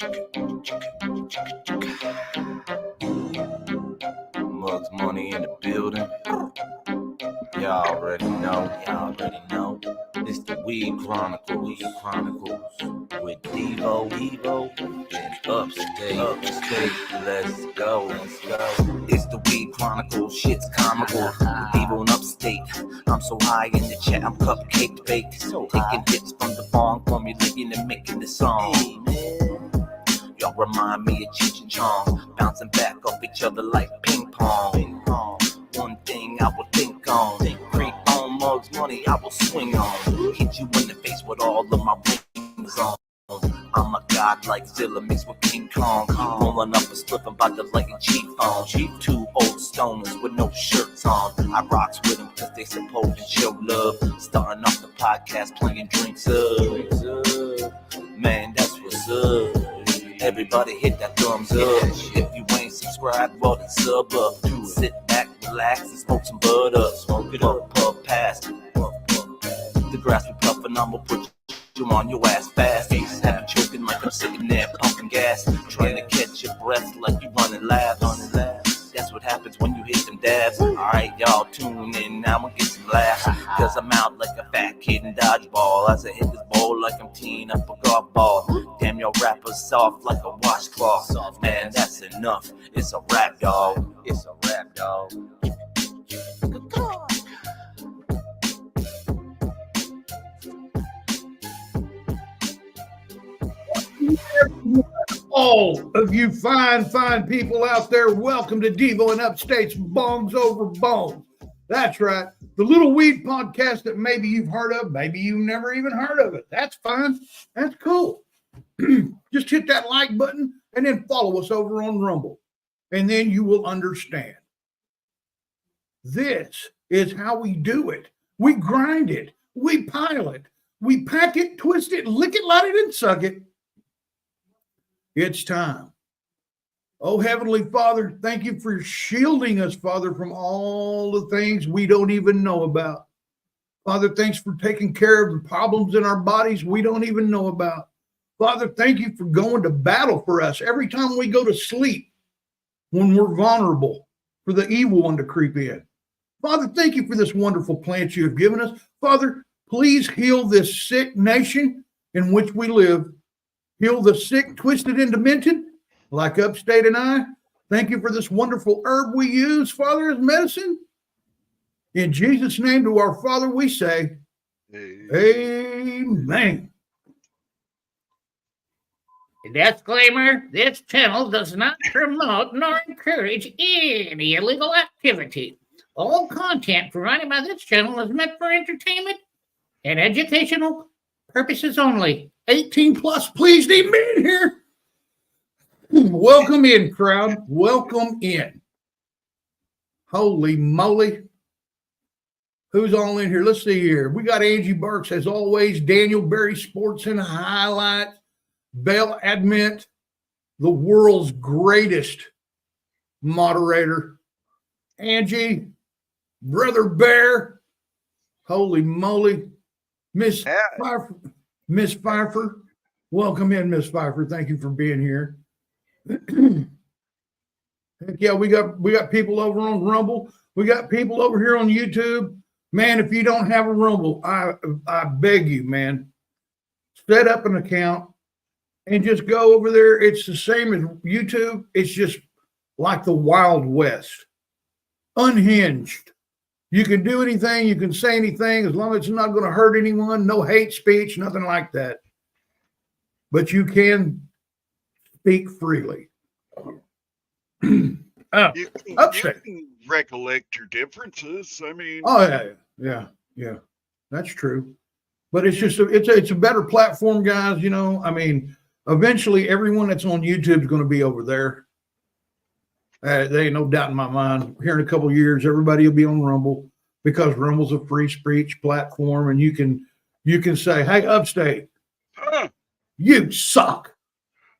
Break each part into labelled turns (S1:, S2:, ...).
S1: Mugs Money in the building. Y'all already know. It's the Weed Chronicles with Devo and Upstate. Let's go. It's the Weed Chronicles, shit's comical with Devo and Upstate. I'm so high in the chat, I'm cupcake baked. Taking hits from the bong, formulating and making the song. Y'all remind me of Cheech and Chong, bouncing back off each other like ping pong. One thing I will think on, creep on Mugs Money, I will swing on. Hit you in the face with all of my rings on. I'm a god like Zilla mixed with King Kong. Rolling up a slip about the light and cheap on. Two old stoners with no shirts on. I rocks with them cause they supposed to show love. Starting off the podcast playing drinks up. Man, that's what's up. Everybody hit that thumbs up. If you ain't subscribed, well then sub up. Sit back, relax, and smoke some bud up. Smoke it up, puff past. The grass we puffin', I'ma put you on your ass fast. Have you choking like I'm sitting there pumping gas. Trying to catch your breath like you running laps. That's what happens when you hit them dabs. Alright, y'all tune in, now I'ma get some laughs. Cause I'm out like a fat kid in dodgeball. As I hit this bowl like I'm teeing up a golf ball. Damn, y'all rappers soft like a washcloth. Man, that's enough. It's a rap, y'all. It's a rap, y'all.
S2: All of you fine people out there, welcome to Devo and Upstate's Bongs Over Bones. That's right. The little weed podcast that maybe you've heard of, maybe you've never even heard of it. That's fine. That's cool. Just hit that like button and then follow us over on Rumble. And then you will understand. This is how we do it. We grind it. We pile it. We pack it, twist it, lick it, light it, and suck it. It's time. Oh, Heavenly Father, thank you for shielding us, Father, from all the things we don't even know about. Father, thanks for taking care of the problems in our bodies we don't even know about. Father, thank you for going to battle for us every time we go to sleep when we're vulnerable for the evil one to creep in. Father, thank you for this wonderful plant you have given us. Father, please heal this sick nation in which we live. Heal the sick, twisted, and demented, like Upstate and I. Thank you for this wonderful herb we use, Father, as medicine. In Jesus' name to our Father we say, Amen.
S3: Disclaimer, this channel does not promote nor encourage any illegal activity. All content provided by this channel is meant for entertainment and educational purposes only.
S2: 18 plus, please leave me in here. Welcome in, crowd. Welcome in. Holy moly. Who's all in here? Let's see here. We got Angie Burks, as always. Daniel Berry Sports and Highlights. Bell Admint, the world's greatest moderator. Angie, Brother Bear. Holy moly. Miss Pfeiffer. Miss Pfeiffer, welcome in, Miss Pfeiffer. Thank you for being here. Heck yeah, we got people over on Rumble. We got people over here on YouTube. Man, if you don't have a Rumble, I beg you, man, set up an account and just go over there. It's the same as YouTube. It's just like the Wild West, unhinged. You can do anything, you can say anything, as long as it's not going to hurt anyone, no hate speech, nothing like that. But you can speak freely.
S4: You can recollect your differences. I mean,
S2: oh yeah, that's true. But it's just it's a better platform, guys. You know, I mean, eventually everyone that's on YouTube is going to be over there. There ain't no doubt in my mind. Here in a couple of years, everybody will be on Rumble because Rumble's a free speech platform, and you can say, "Hey, Upstate, you suck,"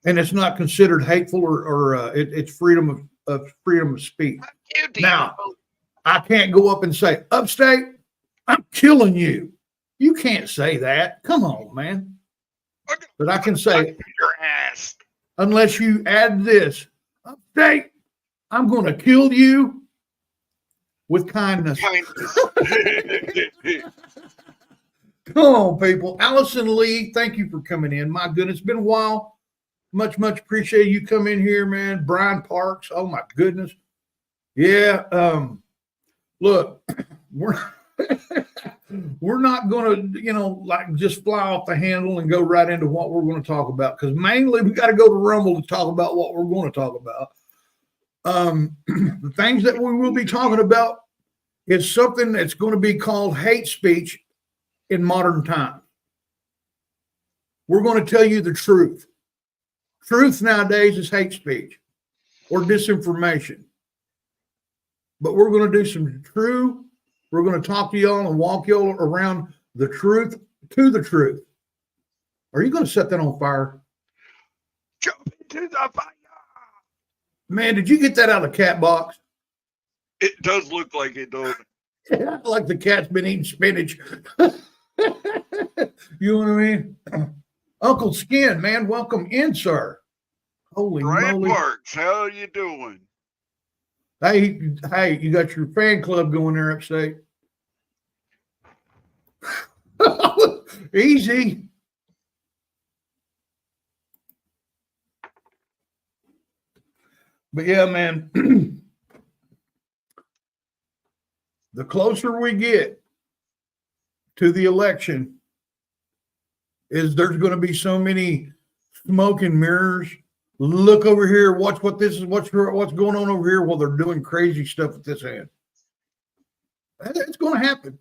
S2: and it's not considered hateful or it's freedom of speech. Now, I can't go up and say, "Upstate, I'm killing you." You can't say that. Come on, man. But I can say,
S4: your ass.
S2: unless you add this. Upstate, I'm going to kill you with kindness. Come on, people. Allison Lee, thank you for coming in. My goodness, it's been a while. Much appreciate you coming in here, man. Brian Parks, oh my goodness. Yeah, look, we're not going to, like just fly off the handle and go right into what we're going to talk about, because mainly we got to go to Rumble to talk about what we're going to talk about. The things that we will be talking about is something that's going to be called hate speech in modern times. We're going to tell you the truth. Truth nowadays is hate speech or disinformation. But we're going to do some true. We're going to talk to y'all and walk y'all around the truth to the truth. Are you going to set that on fire?
S4: Jump into the fire.
S2: Man, did you get that out of the cat box?
S4: It does look like it, don't it?
S2: Like the cat's been eating spinach. You know what I mean? Uncle Skin, man, welcome in, sir. Holy
S4: Brian
S2: moly.
S4: Parks, how you doing?
S2: Hey, you got your fan club going there upstate. Easy. But yeah, man, the closer we get to the election, is there's going to be so many smoke and mirrors. Look over here, watch what this is, what's going on over here while they're doing crazy stuff at this end. It's going to happen.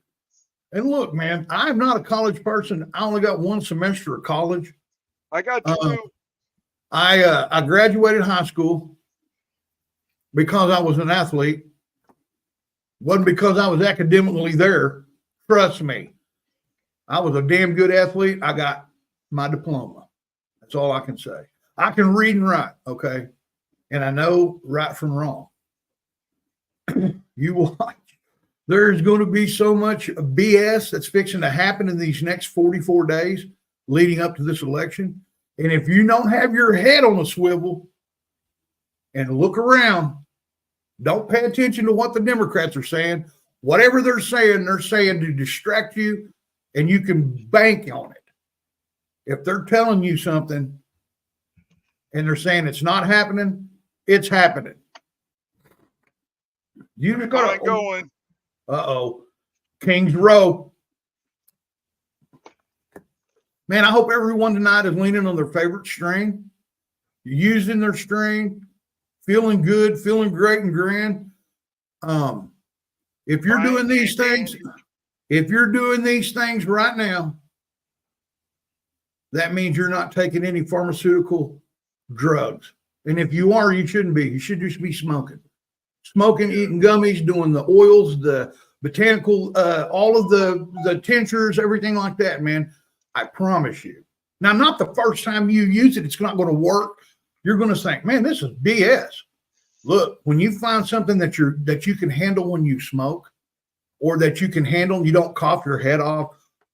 S2: And look, man, I'm not a college person. I only got one semester of college.
S4: I got two.
S2: I graduated high school because I was an athlete. Wasn't because I was academically there. Trust me. I was a damn good athlete. I got my diploma. That's all I can say. I can read and write, okay? And I know right from wrong. You watch. There's going to be so much BS that's fixing to happen in these next 44 days leading up to this election. And if you don't have your head on a swivel and look around, don't pay attention to what the Democrats are saying. Whatever they're saying to distract you, and you can bank on it. If they're telling you something and they're saying it's not happening, it's happening. You just got
S4: going.
S2: Uh-oh. Kings Row. Man, I hope everyone tonight is leaning on their favorite string, using their string, feeling good, feeling great and grand. If you're doing these things, right now, that means you're not taking any pharmaceutical drugs. And if you are, you shouldn't be. You should just be smoking. Smoking, eating gummies, doing the oils, the botanical, all of the tinctures, everything like that, man. I promise you. Now, not the first time you use it, it's not going to work. You're going to think, man, this is BS. Look, when you find something that you can handle when you smoke, or that you can handle, you don't cough your head off,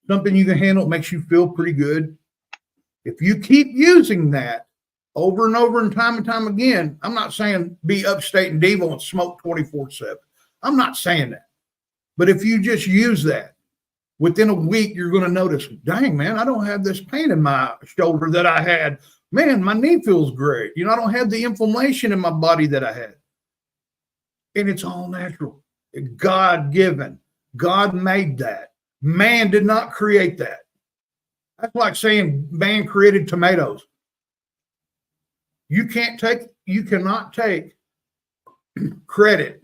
S2: something you can handle makes you feel pretty good. If you keep using that over and over and time again, I'm not saying be upstate and Devo and smoke 24/7. I'm not saying that. But if you just use that, within a week, you're going to notice, dang, man, I don't have this pain in my shoulder that I had. Man, my knee feels great. I don't have the inflammation in my body that I had. And it's all natural. God-given. God made that. Man did not create that. That's like saying man created tomatoes. You cannot take credit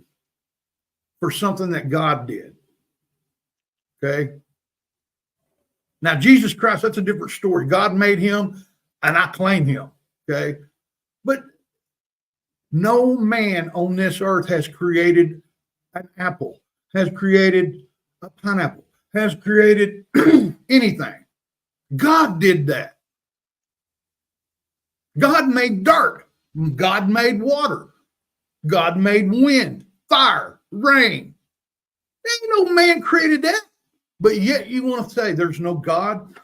S2: for something that God did. Okay? Now, Jesus Christ, that's a different story. God made him, and I claim him. Okay? But no man on this earth has created an apple, has created a pineapple, has created anything. God did that. God made dirt. God made water. God made wind, fire, rain. Ain't no man created that. But yet you want to say there's no God?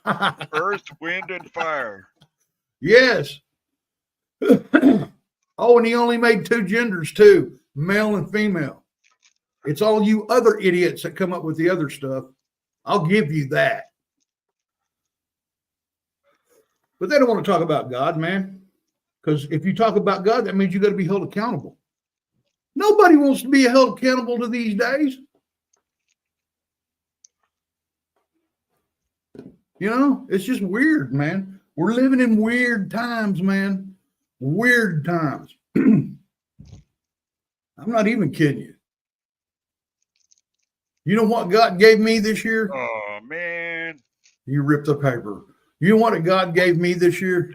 S4: Earth, wind, and fire.
S2: Yes. Oh, and he only made two genders too, male and female. It's all you other idiots that come up with the other stuff. I'll give you that. But they don't want to talk about God, man. Because if you talk about God, that means you got to be held accountable. Nobody wants to be held accountable to these days. You know, it's just weird, man. We're living in weird times, man. Weird times. I'm not even kidding you. You know what God gave me this year?
S4: Oh, man.
S2: You ripped the paper. You know what God gave me this year?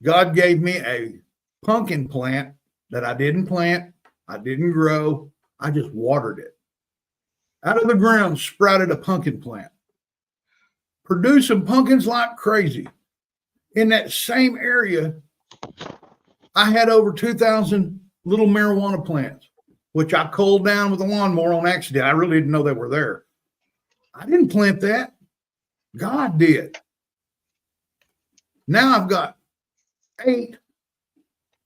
S2: God gave me a pumpkin plant that I didn't plant. I didn't grow. I just watered it. Out of the ground sprouted a pumpkin plant. Producing pumpkins like crazy. In that same area, I had over 2,000 little marijuana plants, which I culled down with a lawnmower on accident. I really didn't know they were there. I didn't plant that. God did. Now I've got 8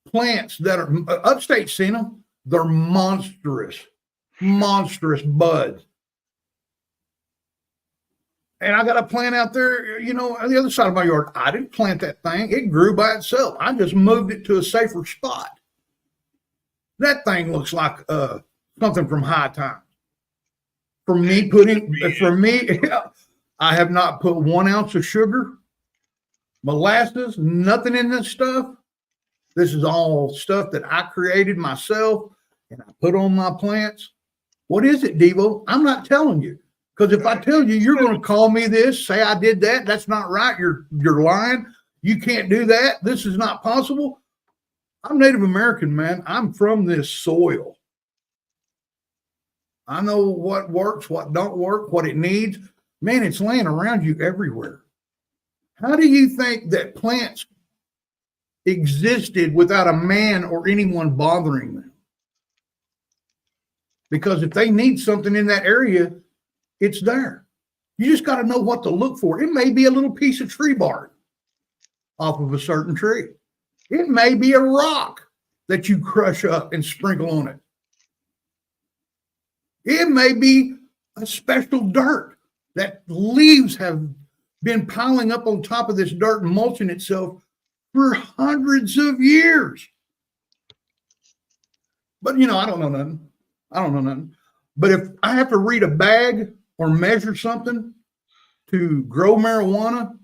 S2: plants that are upstate seen them. They're monstrous buds. And I got a plant out there, you know, on the other side of my yard. I didn't plant that thing. It grew by itself. I just moved it to a safer spot. That thing looks like something from High Time. For me, I have not put 1 ounce of sugar, molasses, nothing in this stuff. This is all stuff that I created myself and I put on my plants. What is it, Devo? I'm not telling you. Because if I tell you, you're going to call me this, say I did that. That's not right. You're lying. You can't do that. This is not possible. I'm Native American, man. I'm from this soil. I know what works, what don't work, what it needs. Man, it's laying around you everywhere. How do you think that plants existed without a man or anyone bothering them? Because if they need something in that area, it's there. You just got to know what to look for. It may be a little piece of tree bark off of a certain tree. It may be a rock that you crush up and sprinkle on it. It may be a special dirt that leaves have been piling up on top of this dirt and mulching itself for hundreds of years. But, you know, I don't know nothing. But if I have to read a bag or measure something to grow marijuana,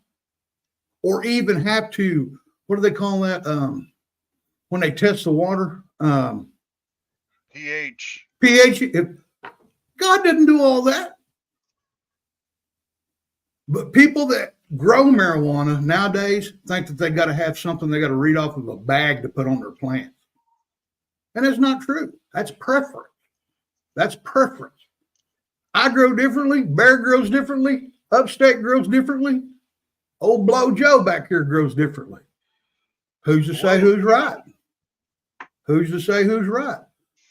S2: or even have to, what do they call that? When they test the water?
S4: pH.
S2: If God didn't do all that. But people that grow marijuana nowadays think that they got to have something they got to read off of a bag to put on their plants. And that's not true. That's preference. I grow differently. Bear grows differently. Upstate grows differently. Old Blow Joe back here grows differently. Who's to say who's right?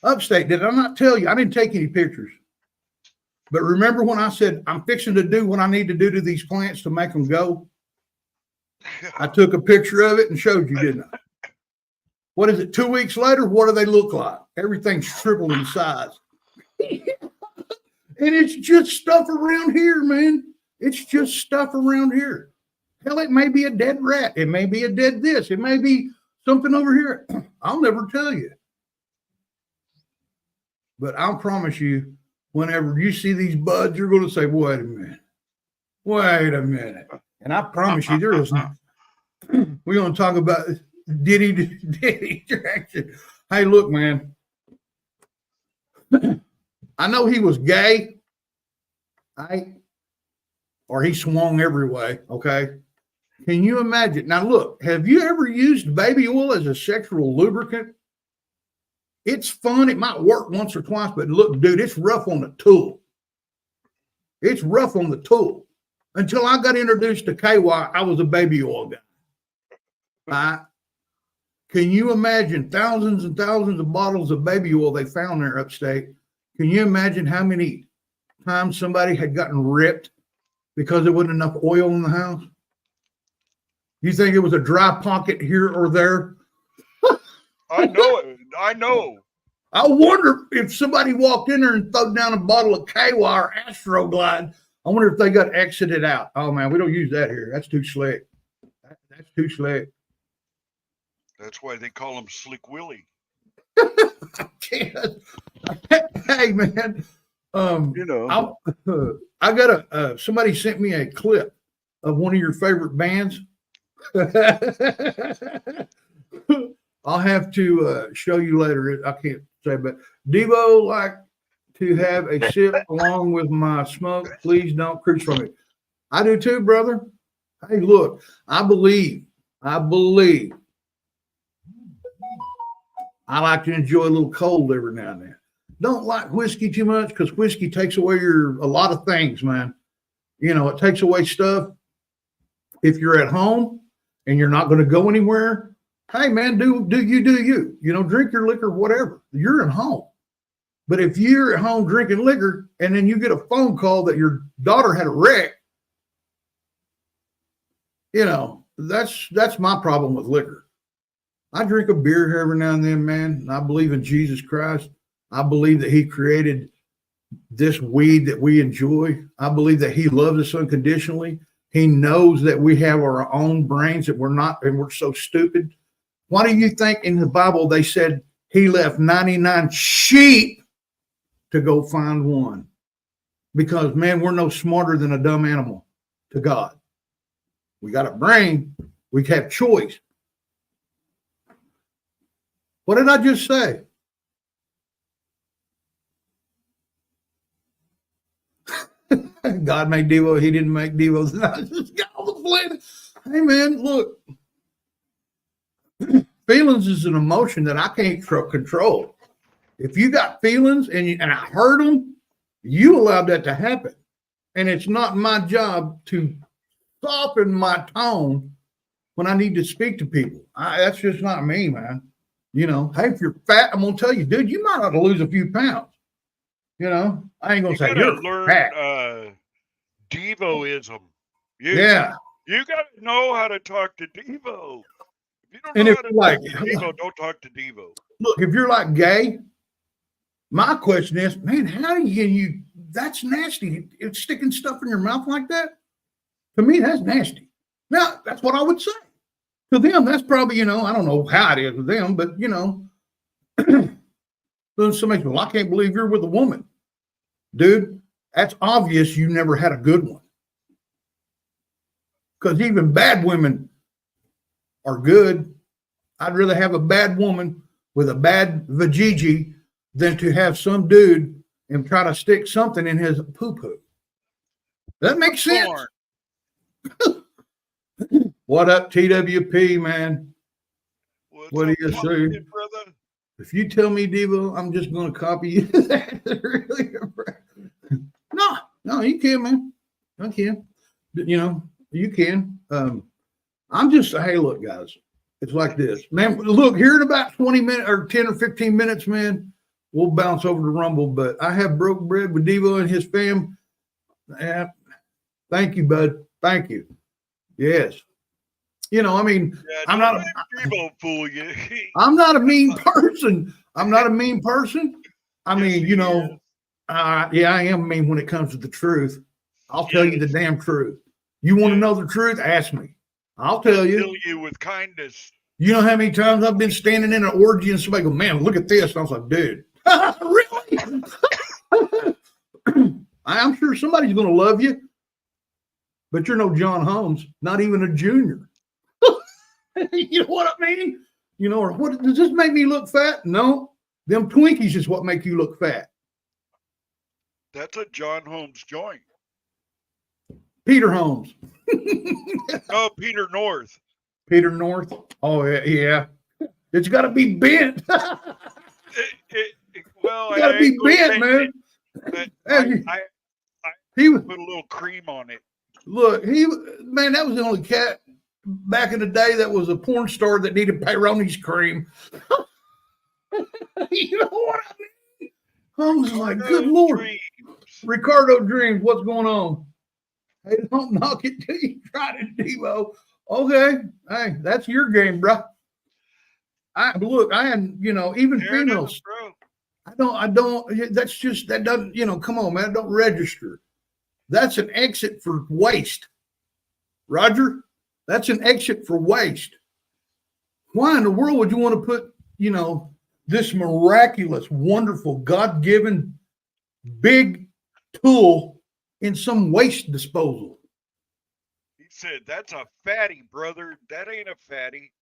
S2: Upstate, did I not tell you? I didn't take any pictures. But remember when I said I'm fixing to do what I need to do to these plants to make them go? I took a picture of it and showed you, didn't I? What is it, 2 weeks later? What do they look like? Everything's tripled in size. And it's just stuff around here, man. It's just stuff around here. Hell, it may be a dead rat. It may be a dead this. It may be something over here. I'll never tell you. But I'll promise you, whenever you see these buds, you're going to say, wait a minute. And I promise you, there is not. We're going to talk about Diddy Jackson. Hey, look, man. I know he was gay, right? Or he swung every way, okay? Can you imagine? Now, look, have you ever used baby oil as a sexual lubricant? It's fun. It might work once or twice, but look, dude, it's rough on the tool. Until I got introduced to KY, I was a baby oil guy. Right? Can you imagine thousands and thousands of bottles of baby oil they found there upstate? Can you imagine how many times somebody had gotten ripped because there wasn't enough oil in the house? You think it was a dry pocket here or there
S4: I know it. I know.
S2: I wonder if somebody walked in there and threw down a bottle of KY or Astroglide. I wonder if they got exited out. Oh man, we don't use that here. That's too slick. That's too slick.
S4: That's why they call him Slick Willie.
S2: Hey man, I got somebody sent me a clip of one of your favorite bands. I'll have to show you later. I can't say, but Devo like to have a sip along with my smoke. Please don't cruise from it. I do too, brother. Hey, look, I believe. I like to enjoy a little cold every now and then. Don't like whiskey too much because whiskey takes away a lot of things, man. You know, it takes away stuff. If you're at home and you're not going to go anywhere, hey, man, do you. You know, drink your liquor, whatever. You're at home. But if you're at home drinking liquor and then you get a phone call that your daughter had a wreck, you know, that's my problem with liquor. I drink a beer every now and then, man. And I believe in Jesus Christ. I believe that he created this weed that we enjoy. I believe that he loves us unconditionally. He knows that we have our own brains, that we're not, and we're so stupid. Why do you think in the Bible they said he left 99 sheep to go find one? Because, man, we're no smarter than a dumb animal to God. We got a brain. We have choice. What did I just say? God made Devo. He didn't make Devo. I just got all the planet. Hey, man, look. Feelings is an emotion that I can't control. If you got feelings and I heard them, you allowed that to happen. And it's not my job to soften my tone when I need to speak to people. That's just not me, man. You know, hey, if you're fat, I'm going to tell you, dude, you might have to lose a few pounds. You know, I ain't going to say you're
S4: learn
S2: fat.
S4: Devoism.
S2: Yeah.
S4: You got to know how to talk to Devo. If you don't
S2: And
S4: know
S2: if
S4: how to
S2: like,
S4: talk to Devo, don't talk to Devo.
S2: Look, if you're like gay, my question is, man, how do you that's nasty. It's sticking stuff in your mouth like that. To me, that's nasty. Now, that's what I would say. To them, that's probably, you know, I don't know how it is with them, but, you know, then somebody says, well, I can't believe you're with a woman. Dude, that's obvious you never had a good one. Because even bad women are good. I'd rather have a bad woman with a bad vajiji than to have some dude and try to stick something in his poo-poo. That makes sense. What up, TWP, man? What do you say?
S4: Brother?
S2: If you tell me, Devo, I'm just going to copy you. Really? No, you can, man. I can. You know, you can. I'm just, hey, look, guys, it's like this. Man, look, here in about 20 minutes or 10 or 15 minutes, man, we'll bounce over to Rumble. But I have broke bread with Devo and his fam. Thank you, bud. Thank you. Yes. You know, I mean, I'm not a mean person. I'm not a mean person. I mean, you know, yeah, I am mean when it comes to the truth. I'll tell you the damn truth. You want to know the truth? Ask me. I'll tell you.
S4: Kill you with kindness.
S2: You know how many times I've been standing in an orgy and somebody go, man, look at this. And I was like, dude, really? I'm sure somebody's going to love you, but you're no John Holmes, not even a junior. You know what I mean? You know, or what does this make me look fat? No, them Twinkies is what make you look fat.
S4: That's a John Holmes joint.
S2: Peter Holmes.
S4: No, Peter North.
S2: Peter North. Oh yeah. It's got to be bent.
S4: Well,
S2: it's got to be bent, man.
S4: He put a little cream on it.
S2: Look, man, that was the only cat back in the day that was a porn star that needed Peyronie's cream. You know what I mean? I was like, good Lord. Dreams. Ricardo Dreams, what's going on? Hey, don't knock it till you try to Devo. Okay. Hey, that's your game, bro. look, I am, even
S4: There it
S2: females.
S4: is, bro.
S2: I don't, that's just, that doesn't, come on, man, don't register. That's an exit for waste. Roger, that's an exit for waste. Why in the world would you want to put, this miraculous, wonderful, God-given big tool in some waste disposal?
S4: He said, that's a fatty, brother. That ain't a fatty.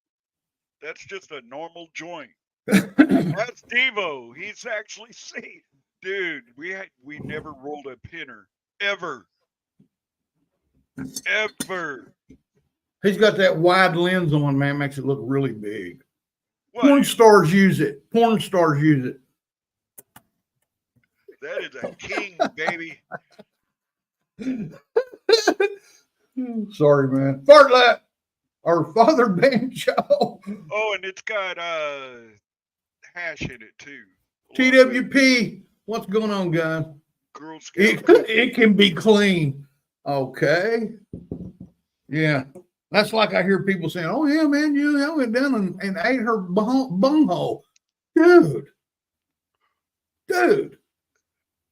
S4: That's just a normal joint. That's Devo. He's actually saying, dude, we never rolled a pinner. Ever.
S2: He's got that wide lens on, man, makes it look really big.
S4: What?
S2: Porn stars use it.
S4: That is a king, baby.
S2: Sorry, man. Fartlet, our father banjo.
S4: Oh, and it's got hash in it too.
S2: TWP. What's going on, guys?
S4: Girl Scout.
S2: It can be clean. Okay. Yeah. That's like I hear people saying, oh, yeah, man, I went down and ate her bunghole. Dude.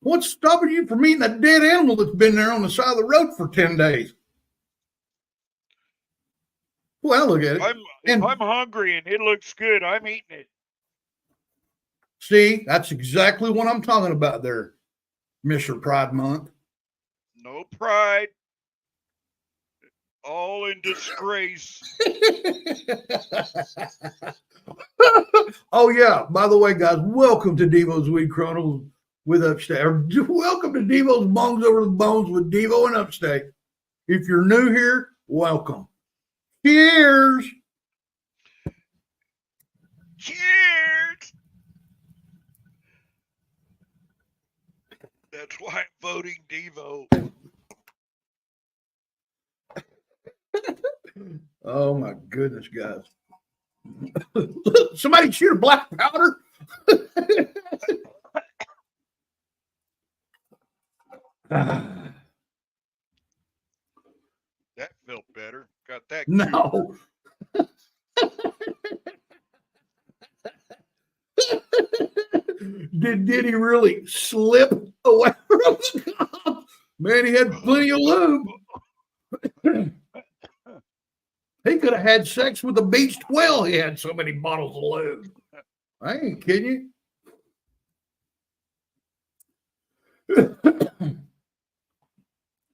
S2: What's stopping you from eating a dead animal that's been there on the side of the road for 10 days? Well, look at it.
S4: If I'm hungry and it looks good, I'm eating it.
S2: See, that's exactly what I'm talking about there, Mr. Pride Month.
S4: No pride. All in disgrace.
S2: Oh, yeah. By the way, guys, welcome to Devo's Weed Chronicles with Upstate. Welcome to Devo's Bongs Over the Bones with Devo and Upstate. If you're new here, welcome. Cheers.
S4: Cheers. That's why I'm voting Devo.
S2: Oh, my goodness, guys. Somebody shoot a black powder.
S4: That felt better. Got that.
S2: No. Did he really slip away from the cop? Man, he had plenty of lube. He could have had sex with a beached whale. He had so many bottles of lube. I ain't kidding you.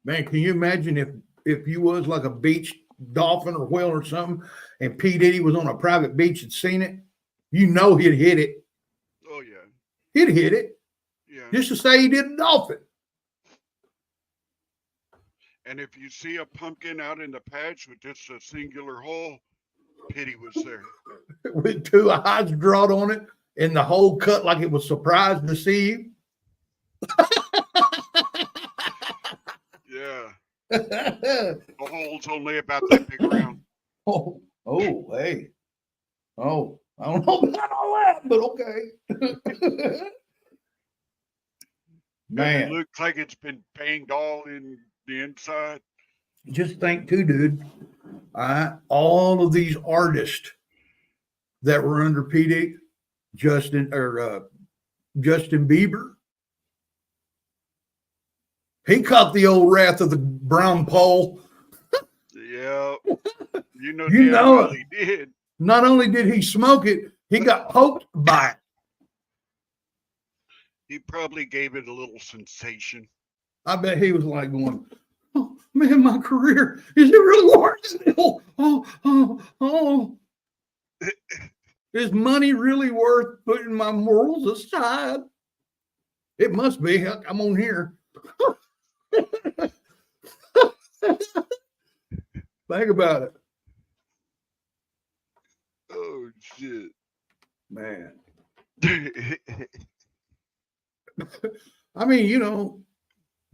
S2: Man, can you imagine if you was like a beached dolphin or whale or something, and P. Diddy was on a private beach and seen it? You know he'd hit it.
S4: Oh, yeah.
S2: He'd hit it.
S4: Yeah.
S2: Just to say he did a dolphin.
S4: And if you see a pumpkin out in the patch with just a singular hole, Pity was there.
S2: With two eyes drawn on it and the hole cut like it was surprised to see you.
S4: Yeah. The hole's only about that big around.
S2: Oh, hey. Oh, I don't know about all that, but okay. Man.
S4: It looks like it's been banged all in the inside.
S2: Just think too, dude. All of these artists that were under PD, Justin Bieber, he caught the old wrath of the brown pole.
S4: Yeah. You know he did.
S2: Not only did he smoke it, he got poked by it.
S4: He probably gave it a little sensation.
S2: I bet he was like going, oh, man, my career, is it really worth it? Oh. Is money really worth putting my morals aside? It must be. I'm on here. Think about it.
S4: Oh, shit.
S2: Man. I mean,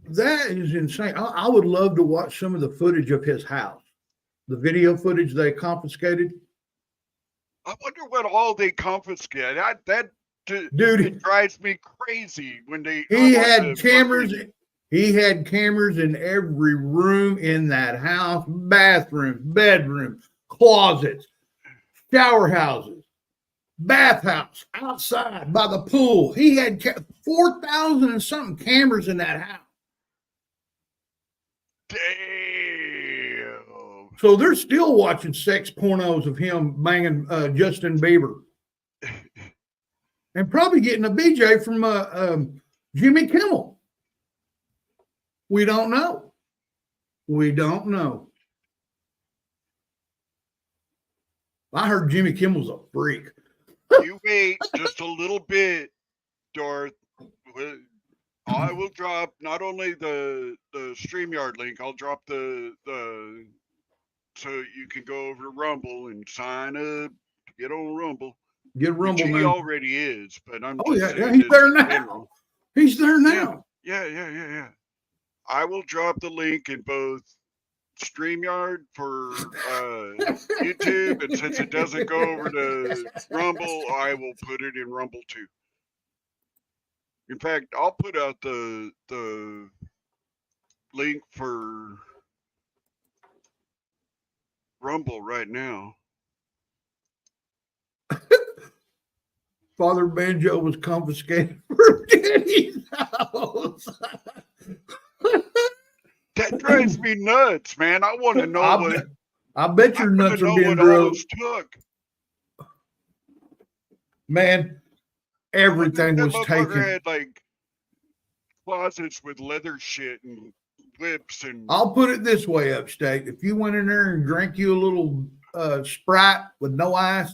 S2: that is insane. I would love to watch some of the footage of his house, the video footage they confiscated.
S4: I wonder what all they confiscated. Dude, it drives me crazy when they.
S2: He had cameras. He had cameras in every room in that house: bathrooms, bedrooms, closets, shower houses. bathhouse outside by the pool. He had 4,000 and something cameras in that house.
S4: Damn.
S2: So they're still watching sex pornos of him banging Justin Bieber. And probably getting a BJ from Jimmy Kimmel. We don't know. We don't know. I heard Jimmy Kimmel's a freak.
S4: You wait just a little bit, Darth. I will drop not only the StreamYard link, I'll drop the so you can go over to Rumble and sign up to get on Rumble.
S2: Get Rumble,
S4: Which he
S2: man.
S4: already is, but I'm
S2: Oh,
S4: just
S2: yeah,
S4: saying
S2: he's there
S4: in
S2: now.
S4: general.
S2: He's there now.
S4: Yeah. I will drop the link in both StreamYard for YouTube, and since it doesn't go over to Rumble, I will put it in Rumble too. In fact, I'll put out the link for Rumble right now.
S2: Father Banjo was confiscated from Danny's house.
S4: That drives me nuts, man. I want to know
S2: I bet your nuts are being
S4: what
S2: drove.
S4: all this took.
S2: Man, everything
S4: That
S2: was
S4: motherfucker
S2: taken.
S4: had like closets with leather shit and whips and.
S2: I'll put it this way, Upstate. If you went in there and drank you a little Sprite with no ice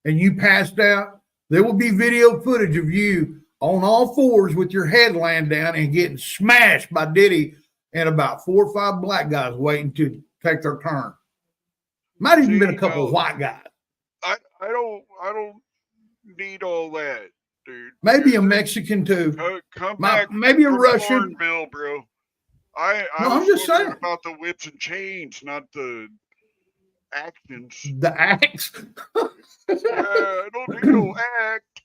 S2: and you passed out, there will be video footage of you on all fours with your head laying down and getting smashed by Diddy and about 4 or 5 black guys waiting to take their turn. Might even been a couple of white guys.
S4: I don't need all that, dude.
S2: Maybe a Mexican too.
S4: Come back.
S2: Maybe a
S4: from
S2: Russian.
S4: Cornville, bro. I'm
S2: just saying
S4: about the whips and chains, not the actions.
S2: The axe.
S4: I don't need no act.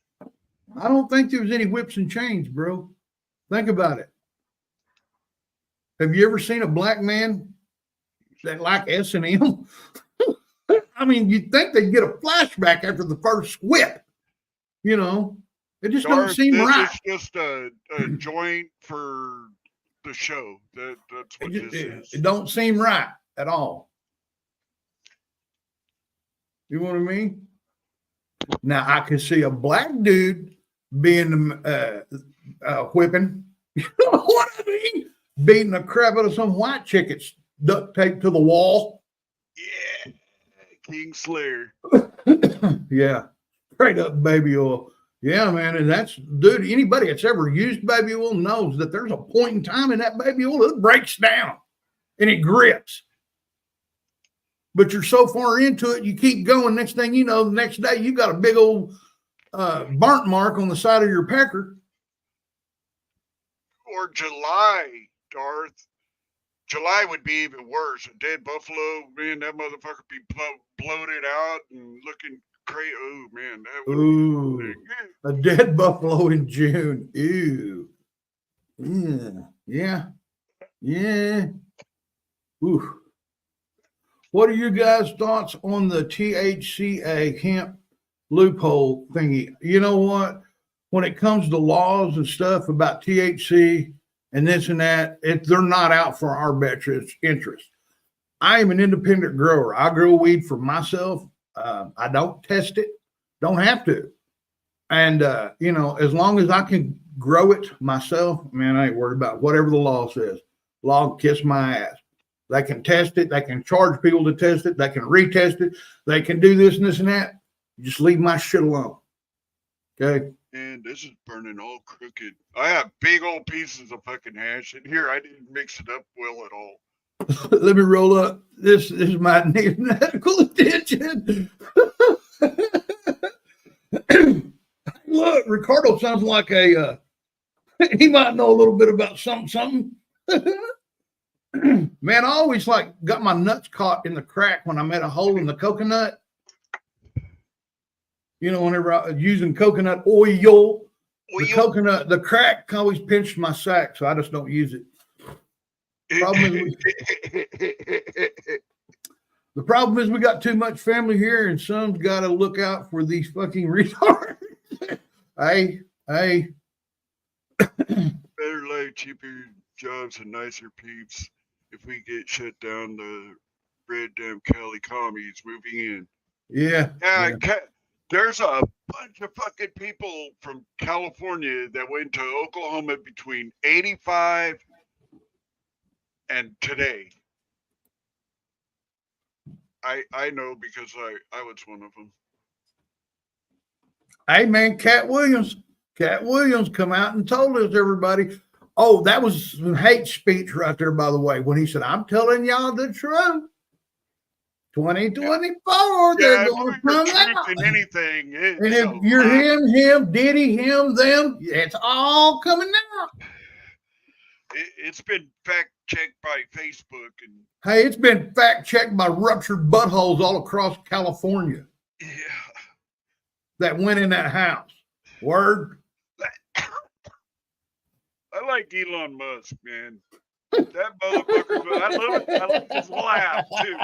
S2: I don't think there was any whips and chains, bro. Think about it. Have you ever seen a black man that like S&M? I mean, you'd think they'd get a flashback after the first whip. You know, it just don't seem right.
S4: It's just a joint for the show. That's what this is.
S2: It don't seem right at all. You know what I mean? Now, I can see a black dude being whipping. You know what I mean? Beating the crap out of some white chick that's duct taped to the wall.
S4: Yeah. King Slayer.
S2: Yeah. Straight up baby oil. Yeah, man. And that's, dude, anybody that's ever used baby oil knows that there's a point in time in that baby oil that breaks down and it grips. But you're so far into it, you keep going. Next thing you know, the next day you got a big old burnt mark on the side of your pecker.
S4: Or July, Darth. July would be even worse. A dead buffalo, man, that motherfucker be bloated out and looking crazy. Oh, man. That would
S2: Ooh, a dead buffalo in June. Ew. Yeah. Ooh. What are you guys' thoughts on the THCA hemp loophole thingy? You know what? When it comes to laws and stuff about THC and this and that, they're not out for our best interest. I am an independent grower. I grow weed for myself. I don't test it. Don't have to. And, you know, as long as I can grow it myself, man, I ain't worried about whatever the law says. Law can kiss my ass. They can test it. They can charge people to test it. They can retest it. They can do this and this and that. Just leave my shit alone. Okay?
S4: Man, this is burning all crooked. I have big old pieces of fucking hash in here. I didn't mix it up well at all.
S2: Let me roll up. This might need medical attention. Look, Ricardo sounds like he might know a little bit about something. Man, I always got my nuts caught in the crack when I made a hole in the coconut. You know, whenever I was using coconut oil, the crack always pinched my sack, so I just don't problem problem is we got too much family here, and some's got to look out for these fucking retards. Hey.
S4: Better life, cheaper jobs, and nicer peeps. If we get shut down, the red damn Cali commies moving in.
S2: Yeah.
S4: There's a bunch of fucking people from California that went to Oklahoma between 85 and today. I know because I was one of them.
S2: Hey, man, Cat Williams come out and told us, everybody. Oh, that was some hate speech right there, by the way, when he said, I'm telling y'all the truth. 2024, they're going to come out.
S4: In anything,
S2: and if you're him, Diddy, him, them, it's all coming out.
S4: It's been fact checked by Facebook. And
S2: hey, it's been fact checked by ruptured buttholes all across California.
S4: Yeah.
S2: That went in that house. Word.
S4: I like Elon Musk, man. That motherfucker, I love his laugh, too.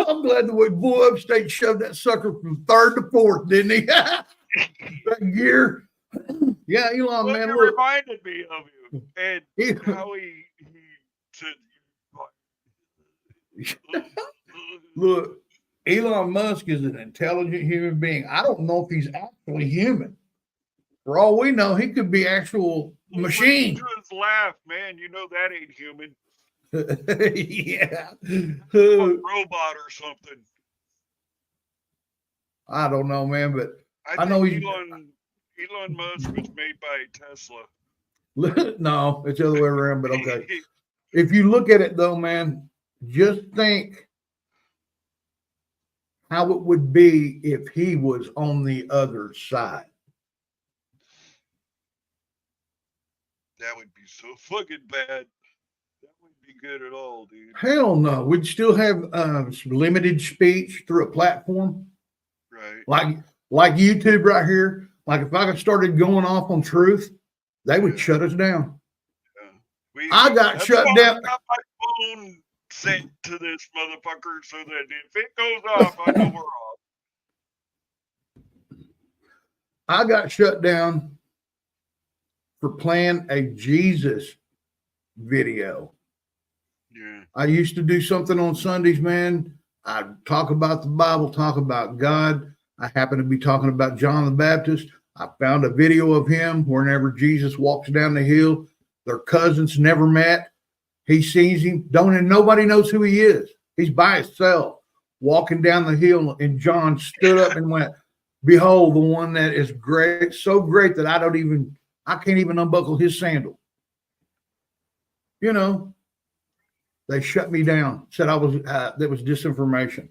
S2: I'm glad the way Bull Upstate shoved that sucker from third to fourth, didn't he? That gear. Yeah, Elon,
S4: Well,
S2: man.
S4: it
S2: Look.
S4: reminded me of you and how he said,
S2: Look, Elon Musk is an intelligent human being. I don't know if he's actually human. For all we know, he could be actual machine.
S4: To his laugh, man, you know that ain't human.
S2: Yeah.
S4: A robot or something.
S2: I don't know, man, but
S4: I
S2: know
S4: think Elon Musk was made by Tesla.
S2: No, it's the other way around, but okay. If you look at it though, man, just think how it would be if he was on the other side.
S4: That would be so fucking bad. That wouldn't be good at all, dude.
S2: Hell no. We'd still have limited speech through a platform.
S4: Right.
S2: Like YouTube right here. Like if I started going off on truth, they would shut us down.
S4: Yeah.
S2: I got shut down.
S4: I got my phone sent to this motherfucker so that if it goes off, I know we're off.
S2: I got shut down for playing a Jesus video.
S4: Yeah.
S2: I used to do something on Sundays, man. I'd talk about the Bible, talk about God. I happen to be talking about John the Baptist. I found a video of him whenever Jesus walks down the hill. Their cousins never met. He sees him. Nobody knows who he is. He's by himself walking down the hill. And John stood up and went, behold, the one that is great, so great that I can't even unbuckle his sandal. You know, they shut me down, said I was, that was disinformation.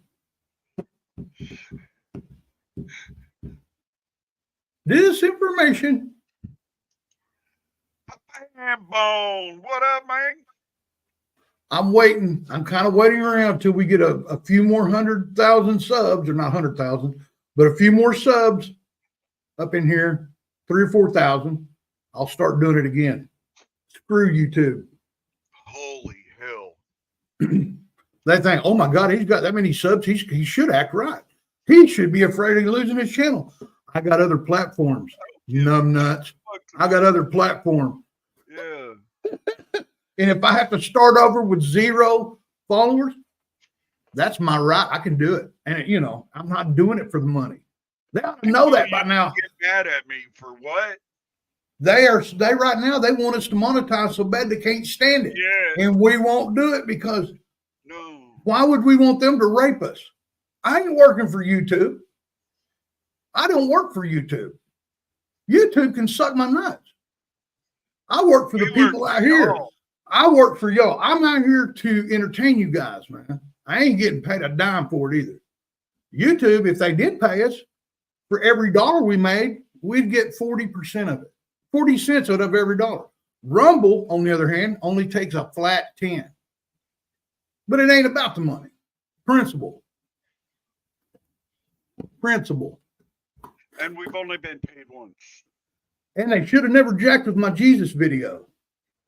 S2: Disinformation.
S4: Bam, Bone. What up, man?
S2: I'm waiting. I'm kind of waiting around till we get a few more 100,000 subs, or not 100,000, but a few more subs up in here, 3,000 or 4,000. I'll start doing it again. Screw YouTube.
S4: Holy hell.
S2: They think, oh my God, he's got that many subs. He should act right. He should be afraid of losing his channel. I got other platforms. Numb nuts. I got other platforms.
S4: Yeah.
S2: And if I have to start over with 0 followers, that's my right. I can do it. And, you know, I'm not doing it for the money. They ought to know that by now.
S4: Get mad at me for what?
S2: They right now, they want us to monetize so bad they can't stand it.
S4: Yeah.
S2: And we won't do it because
S4: No.
S2: why would we want them to rape us? I ain't working for YouTube. I don't work for YouTube. YouTube can suck my nuts. I work for the people out here. I work for y'all. I'm out here to entertain you guys, man. I ain't getting paid a dime for it either. YouTube, if they did pay us, for every dollar we made, we'd get 40% of it. 40 cents out of every dollar. Rumble, on the other hand, only takes a flat 10. But it ain't about the money. Principle.
S4: And we've only been paid once.
S2: And they should have never jacked with my Jesus video.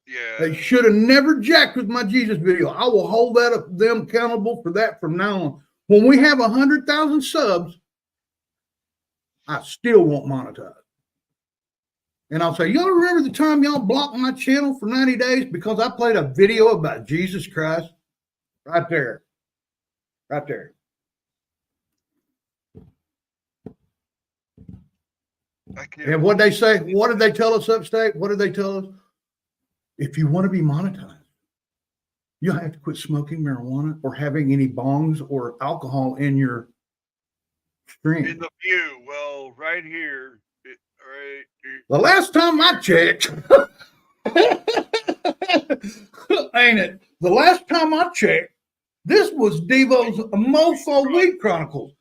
S4: Yeah.
S2: They should have never jacked with my Jesus video. I will hold them accountable for that from now on. When we have 100,000 subs, I still won't monetize. And I'll say, y'all remember the time y'all blocked my channel for 90 days because I played a video about Jesus Christ? Right there. Right there. And what they say, what did they tell us upstate? What did they tell us? If you want to be monetized, you'll have to quit smoking marijuana or having any bongs or alcohol in your stream.
S4: In the view, well, right here, right here.
S2: The last time I checked, ain't it? The last time I checked, this was Devo's Mofo Weed Chronicles.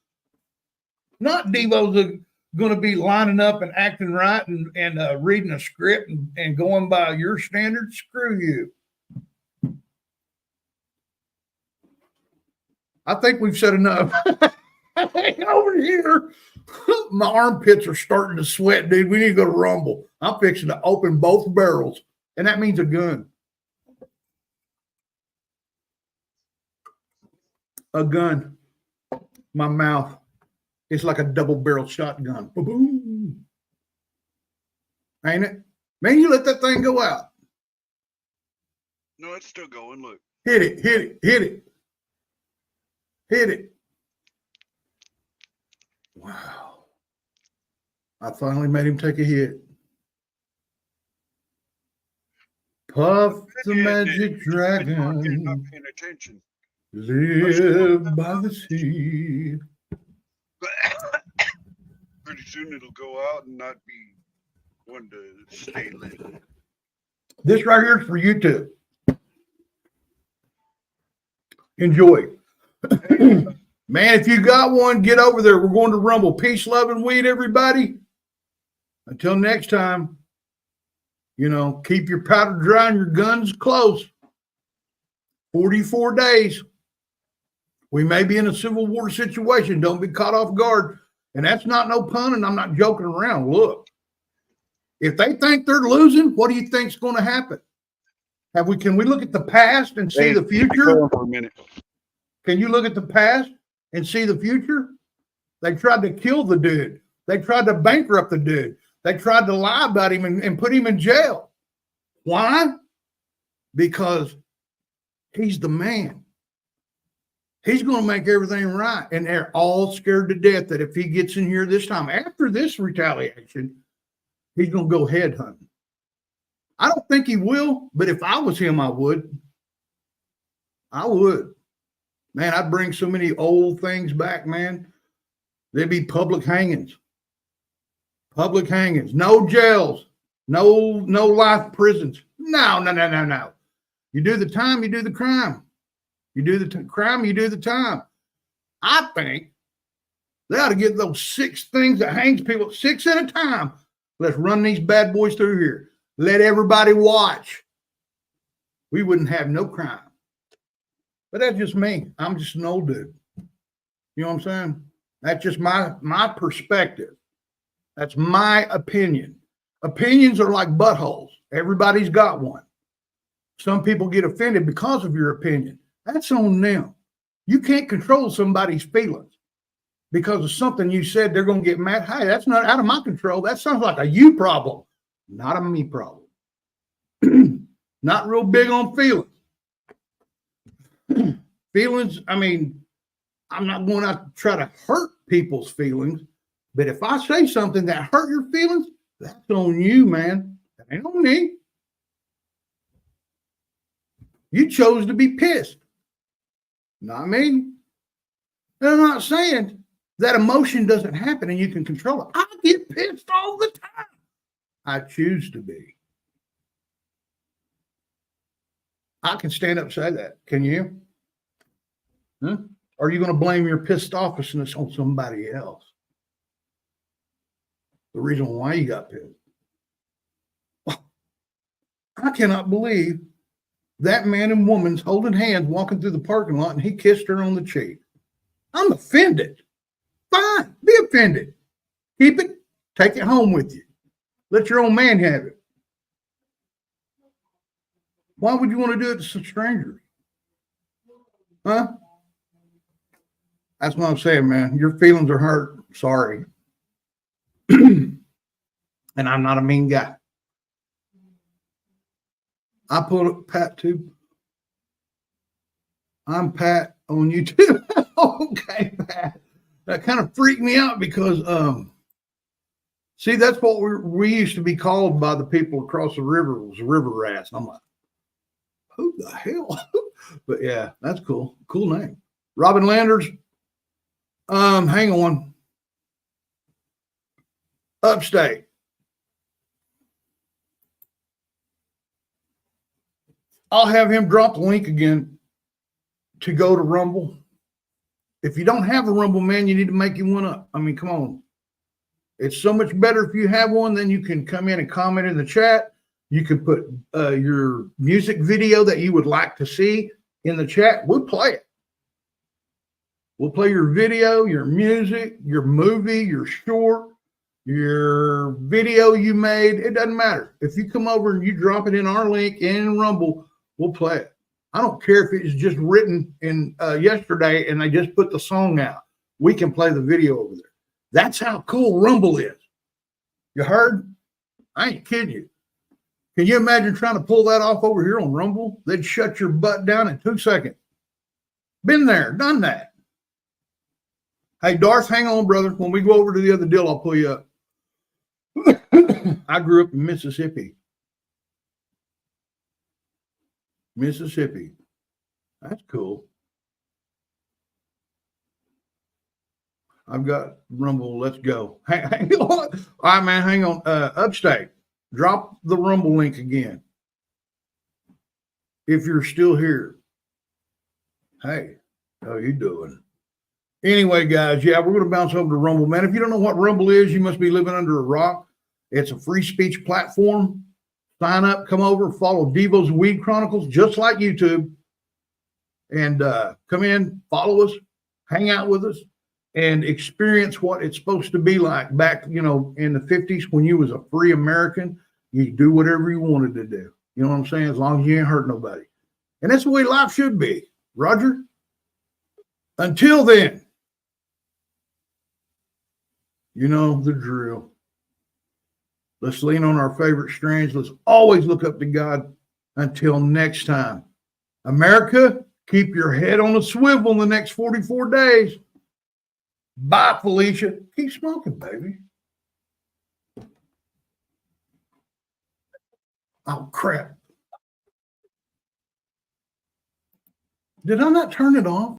S2: Not Devo's going to be lining up and acting right and reading a script and going by your standards. Screw you. I think we've said enough. Over here, my armpits are starting to sweat, dude. We need to go to Rumble. I'm fixing to open both barrels, and that means a gun. A gun. My mouth. It's like a double-barrel shotgun. Boom. Ain't it? Man, you let that thing go out.
S4: No, it's still going. Look.
S2: Hit it, hit it, hit it. Hit it. Wow. I finally made him take a hit. Puff the magic dragon.
S4: Not paying attention.
S2: Live by the sea.
S4: Pretty soon it'll go out and not be one to stay lit.
S2: This right here is for you too. Enjoy. Man, if you got one, get over there. We're going to Rumble. Peace, love, and weed, everybody. Until next time, keep your powder dry and your guns close. 44 days. We may be in a civil war situation. Don't be caught off guard. And that's not no pun, and I'm not joking around. Look, if they think they're losing, what do you think's going to happen? Can we look at the past and see the future?
S4: For a minute.
S2: Can you look at the past and see the future? They tried to kill the dude. They tried to bankrupt the dude. They tried to lie about him and put him in jail. Why? Because he's the man. He's going to make everything right. And they're all scared to death that if he gets in here this time, after this retaliation, he's going to go head hunting. I don't think he will, but if I was him, I would. I would. Man, I'd bring so many old things back, man. There'd be public hangings. Public hangings. No jails. No life prisons. No. You do the time, you do the crime. You do the crime, you do the time. I think they ought to get those 6 things that hangs people, 6 at a time. Let's run these bad boys through here. Let everybody watch. We wouldn't have no crime. But that's just me. I'm just an old dude. You know what I'm saying? That's just my perspective. That's my opinion. Opinions are like buttholes. Everybody's got one. Some people get offended because of your opinion. That's on them. You can't control somebody's feelings because of something you said. They're going to get mad. Hey, that's not out of my control. That sounds like a you problem, not a me problem. Not real big on feelings. Feelings, I mean, I'm not going to try to hurt people's feelings, but if I say something that hurt your feelings, that's on you, man. That ain't on me. You chose to be pissed. Not me. And I'm not saying that emotion doesn't happen and you can control it. I get pissed all the time. I choose to be. I can stand up and say that. Can you? Huh? Or are you going to blame your pissed offness on somebody else? The reason why you got pissed. I cannot believe that man and woman's holding hands walking through the parking lot and he kissed her on the cheek. I'm offended. Fine, be offended. Keep it, take it home with you. Let your old man have it. Why would you want to do it to some strangers? Huh? That's what I'm saying, man. Your feelings are hurt. Sorry. And I'm not a mean guy. I put up Pat too. I'm Pat on YouTube. Okay, Pat. That kind of freaked me out because see, that's what we used to be called by the people across the river, was river rats. I'm like, who the hell? But yeah, that's cool. Cool name. Robin Landers. Hang on. Upstate. I'll have him drop the link again to go to Rumble. If you don't have a Rumble, man, you need to make you one up. I mean, come on. It's so much better if you have one. Then you can come in and comment in the chat. You can put your music video that you would like to see in the chat. We'll play it. We'll play your video, your music, your movie, your short, your video you made. It doesn't matter. If you come over and you drop it in our link in Rumble, we'll play it. I don't care if it's just written in yesterday and they just put the song out. We can play the video over there. That's how cool Rumble is. You heard? I ain't kidding you. Can you imagine trying to pull that off over here on Rumble? They'd shut your butt down in 2 seconds. Been there, done that. Hey, Darth, hang on, brother. When we go over to the other deal, I'll pull you up. I grew up in Mississippi. Mississippi. That's cool. I've got Rumble. Let's go. Hang on. All right, man. Hang on. Upstate. Drop the Rumble link again. If you're still here. Hey, how you doing? Anyway, guys, yeah, we're going to bounce over to Rumble, man. If you don't know what Rumble is, you must be living under a rock. It's a free speech platform. Sign up, come over, follow Devo's Weed Chronicles, just like YouTube. And come in, follow us, hang out with us, and experience what it's supposed to be like back, in the 50s when you was a free American. You do whatever you wanted to do. You know what I'm saying? As long as you ain't hurt nobody. And that's the way life should be. Roger? Until then, you know the drill. Let's lean on our favorite strains. Let's always look up to God. Until next time. America, keep your head on a swivel in the next 44 days. Bye, Felicia. Keep smoking, baby. Oh, crap. Did I not turn it off?